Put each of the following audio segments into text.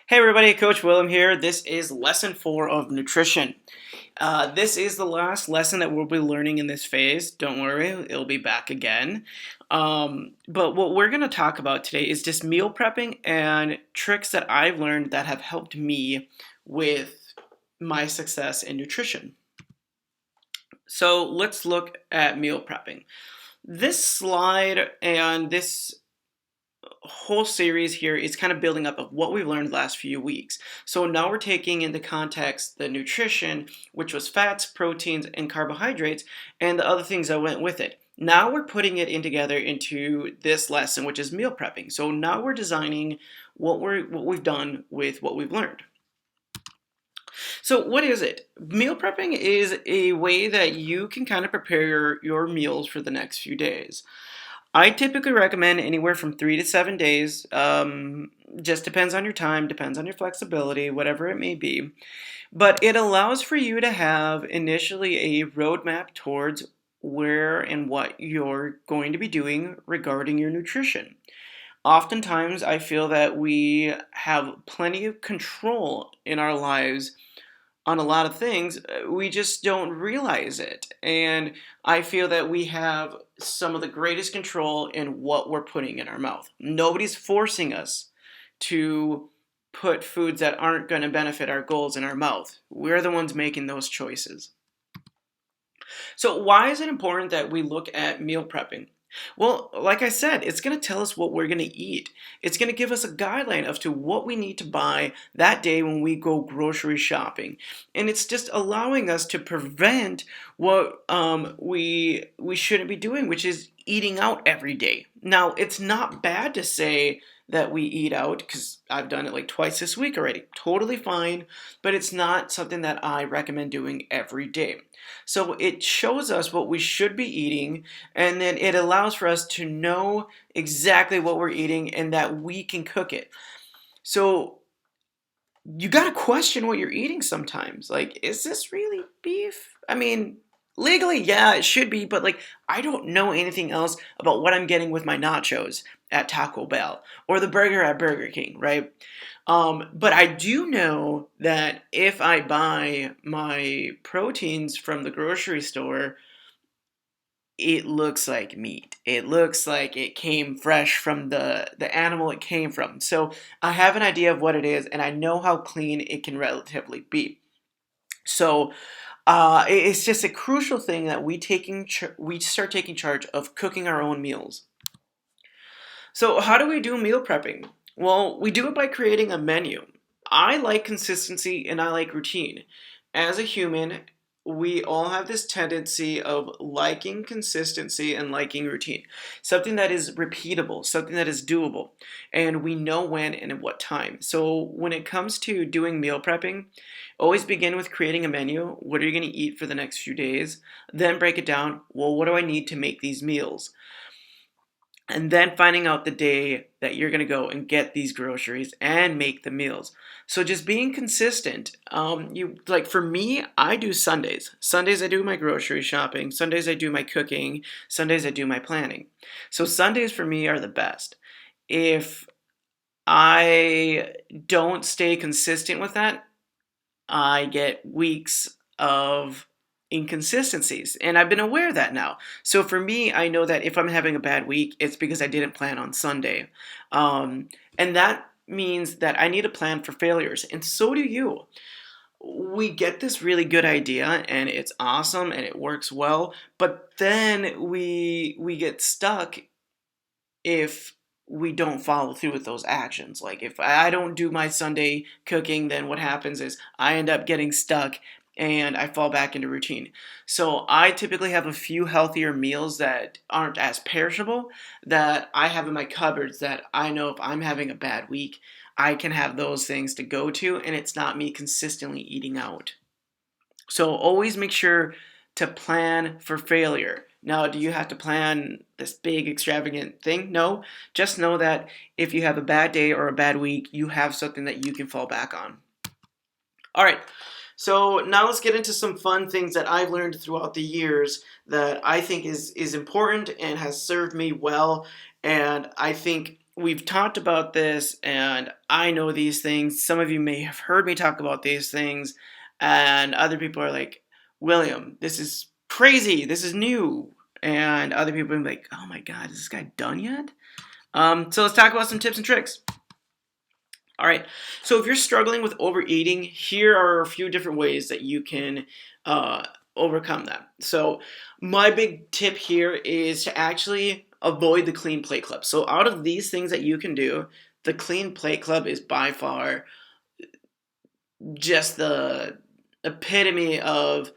Hey everybody, Coach Willem here. This is lesson 4 of nutrition. This is the last lesson that we'll be learning in this phase. Don't worry, it'll be back again. But what we're going to talk about today is just meal prepping and tricks that I've learned that have helped me with my success in nutrition. So let's look at meal prepping. This slide and this whole series here is kind of building up of what we've learned the last few weeks. So now we're taking into context the nutrition, which was fats, proteins, and carbohydrates, and the other things that went with it. Now we're putting it in together into this lesson, which is meal prepping. So now we're designing what we've done with what we've learned. So what is it? Meal prepping is a way that you can kind of prepare your meals for the next few days. I typically recommend anywhere from 3 to 7 days. Just depends on your time, depends on your flexibility, whatever it may be. But it allows for you to have initially a roadmap towards where and what you're going to be doing regarding your nutrition. Oftentimes, I feel that we have plenty of control in our lives on a lot of things, we just don't realize it. And I feel that we have some of the greatest control in what we're putting in our mouth. Nobody's forcing us to put foods that aren't going to benefit our goals in our mouth. We're the ones making those choices. So, why is it important that we look at meal prepping? Well, like I said, it's going to tell us what we're going to eat. It's going to give us a guideline as to what we need to buy that day when we go grocery shopping. And it's just allowing us to prevent what we shouldn't be doing, which is eating out every day. Now, it's not bad to say that we eat out because I've done it like twice this week already. Totally fine, but it's not something that I recommend doing every day. So it shows us what we should be eating, and then it allows for us to know exactly what we're eating and that we can cook it. So you got to question what you're eating sometimes. Like, is this really beef? I mean, legally, yeah, it should be, but like, I don't know anything else about what I'm getting with my nachos at Taco Bell or the burger at Burger King, right? But I do know that if I buy my proteins from the grocery store, it looks like meat. It looks like it came fresh from the animal it came from. So I have an idea of what it is, and I know how clean it can relatively be. So it's just a crucial thing that we start taking charge of cooking our own meals. So how do we do meal prepping? Well, we do it by creating a menu. I like consistency and I like routine. As a human, we all have this tendency of liking consistency and liking routine. Something that is repeatable, something that is doable, and we know when and at what time. So when it comes to doing meal prepping, always begin with creating a menu. What are you going to eat for the next few days? Then break it down. Well, what do I need to make these meals? And then finding out the day that you're going to go and get these groceries and make the meals. So just being consistent. You like for me, I do Sundays. Sundays I do my grocery shopping. Sundays I do my cooking. Sundays I do my planning. So Sundays for me are the best. If I don't stay consistent with that, I get weeks of inconsistencies. And I've been aware of that now. So for me, I know that if I'm having a bad week, it's because I didn't plan on Sunday. And that means that I need a plan for failures. And so do you. We get this really good idea and it's awesome and it works well, but then we get stuck if we don't follow through with those actions. Like if I don't do my Sunday cooking, then what happens is I end up getting stuck and I fall back into routine. So I typically have a few healthier meals that aren't as perishable that I have in my cupboards that I know if I'm having a bad week, I can have those things to go to and it's not me consistently eating out. So always make sure to plan for failure. Now, do you have to plan this big extravagant thing? No. Just know that if you have a bad day or a bad week, you have something that you can fall back on. All right. So now let's get into some fun things that I've learned throughout the years that I think is important and has served me well. And I think we've talked about this, and I know these things. Some of you may have heard me talk about these things, and other people are like, William, this is crazy. This is new. And other people are like, oh my God, is this guy done yet? So let's talk about some tips and tricks. All right. So if you're struggling with overeating, here are a few different ways that you can uh, overcome that. So my big tip here is to actually avoid the clean plate club. So out of these things that you can do, the clean plate club is by far just the epitome of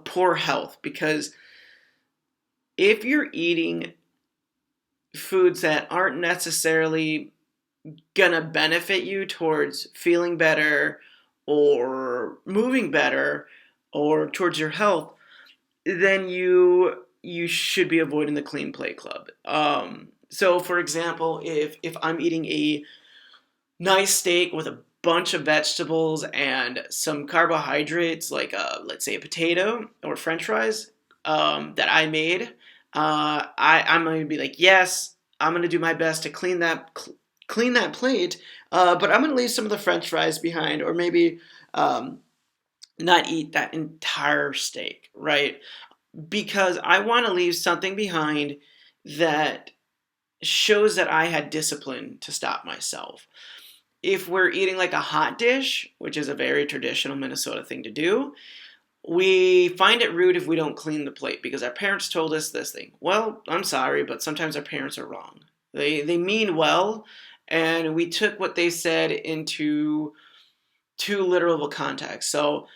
poor health, because if you're eating foods that aren't necessarily gonna benefit you towards feeling better or moving better or towards your health, then you should be avoiding the clean plate club. So for example, if I'm eating a nice steak with a bunch of vegetables and some carbohydrates, like let's say a potato or French fries, that I made, I'm gonna be like, yes, I'm gonna do my best to clean that plate, but I'm gonna leave some of the French fries behind, or maybe um, not eat that entire steak, right? Because I want to leave something behind that shows that I had discipline to stop myself. If we're eating like a hot dish, which is a very traditional Minnesota thing to do, we find it rude if we don't clean the plate because our parents told us this thing. Well, I'm sorry, but sometimes our parents are wrong. They mean well, and we took what they said into too literal of a context. So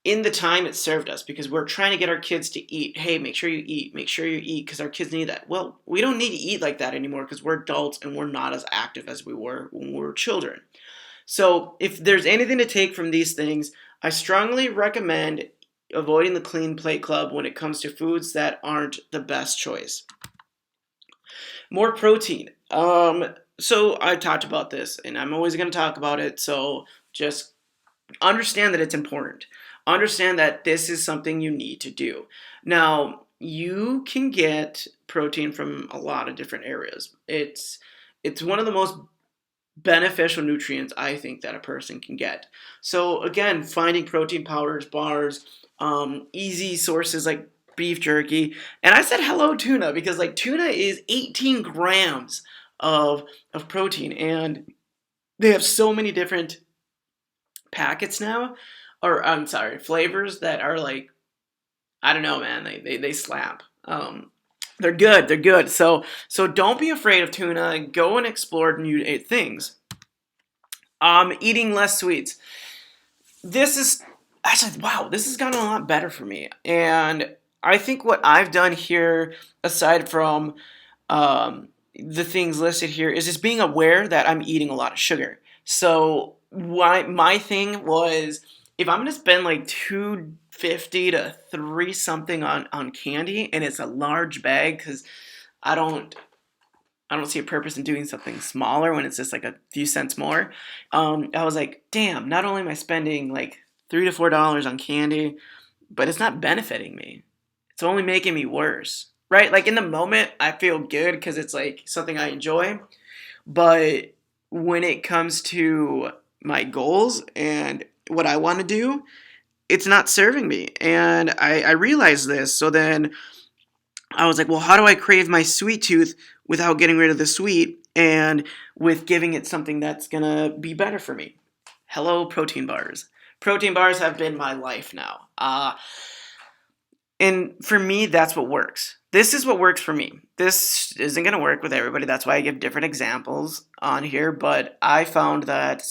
in the time it served us, because we're trying to get our kids to eat. Hey, make sure you eat, because our kids need that. Well, we don't need to eat like that anymore because we're adults and we're not as active as we were when we were children. So if there's anything to take from these things, I strongly recommend avoiding the clean plate club when it comes to foods that aren't the best choice. More protein. So I talked about this, and I'm always going to talk about it. So just understand that it's important. Understand that this is something you need to do. Now, you can get protein from a lot of different areas. It's one of the most beneficial nutrients I think that a person can get. So again, finding protein powders, bars, easy sources like beef jerky. And I said hello tuna because like tuna is 18 grams of protein, and they have so many different packets now, or I'm sorry, flavors that are like, I don't know, man, they slap. They're good. They're good. So don't be afraid of tuna. Go and explore new things. Eating less sweets. This is actually, wow, this has gotten a lot better for me. And I think what I've done here, aside from the things listed here, is just being aware that I'm eating a lot of sugar. So why my thing was, if I'm gonna spend like 250 to three something on candy, and it's a large bag, because I don't I don't see a purpose in doing something smaller when it's just like a few cents more. I was like, damn, not only am I spending like $3 to $4 on candy, but it's not benefiting me. It's only making me worse, right? Like in the moment, I feel good because it's like something I enjoy. But when it comes to my goals and what I want to do, it's not serving me. And I realized this. So then I was like, well, how do I crave my sweet tooth without getting rid of the sweet and with giving it something that's going to be better for me? Hello, protein bars. Protein bars have been my life now. And for me, that's what works. This is what works for me. This isn't going to work with everybody. That's why I give different examples on here. But I found that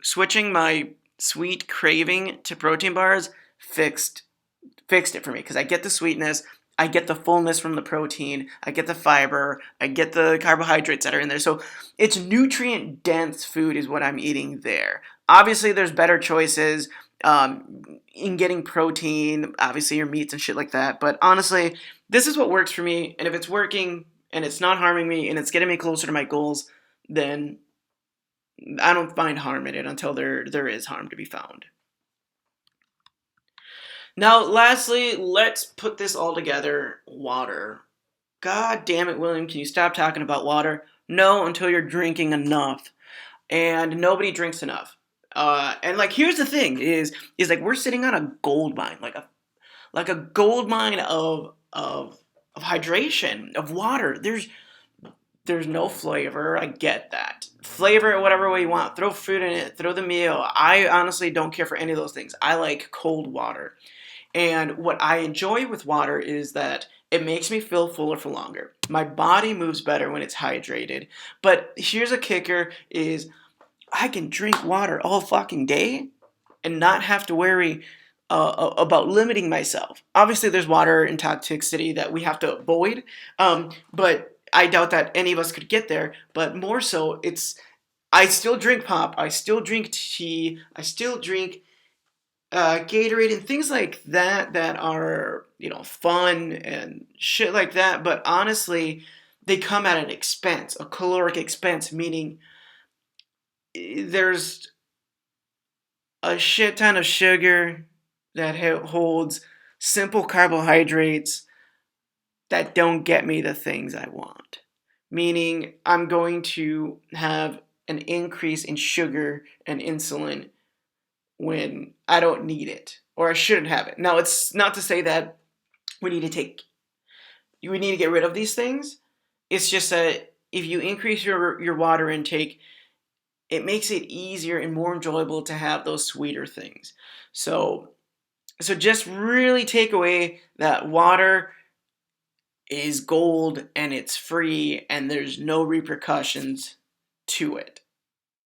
switching my sweet craving to protein bars fixed it for me, because I get the sweetness, I get the fullness from the protein, I get the fiber, I get the carbohydrates that are in there. So it's nutrient dense food is what I'm eating there. Obviously, there's better choices in getting protein, obviously your meats and shit like that. But honestly, this is what works for me. And if it's working and it's not harming me and it's getting me closer to my goals, then I don't find harm in it until there is harm to be found. Now, lastly, let's put this all together. Water. God damn it, William, can you stop talking about water? No, until you're drinking enough, and nobody drinks enough. And like, here's the thing: is like we're sitting on a gold mine, like a gold mine of hydration, of water. There's no flavor. I get that. Flavor it whatever way you want. Throw food in it. Throw the meal. I honestly don't care for any of those things. I like cold water. And what I enjoy with water is that it makes me feel fuller for longer. My body moves better when it's hydrated. But here's a kicker is I can drink water all fucking day and not have to worry about limiting myself. Obviously, there's water in toxicity that we have to avoid, but I doubt that any of us could get there. But more so, it's I still drink pop, I still drink tea, I still drink Gatorade and things like that that are fun and shit like that. But honestly, they come at an expense, a caloric expense, meaning there's a shit ton of sugar that holds simple carbohydrates that don't get me the things I want. Meaning, I'm going to have an increase in sugar and insulin when I don't need it or I shouldn't have it. Now, it's not to say that we need to take we need to get rid of these things. It's just that if you increase your water intake, it makes it easier and more enjoyable to have those sweeter things. So just really take away that water is gold and it's free and there's no repercussions to it.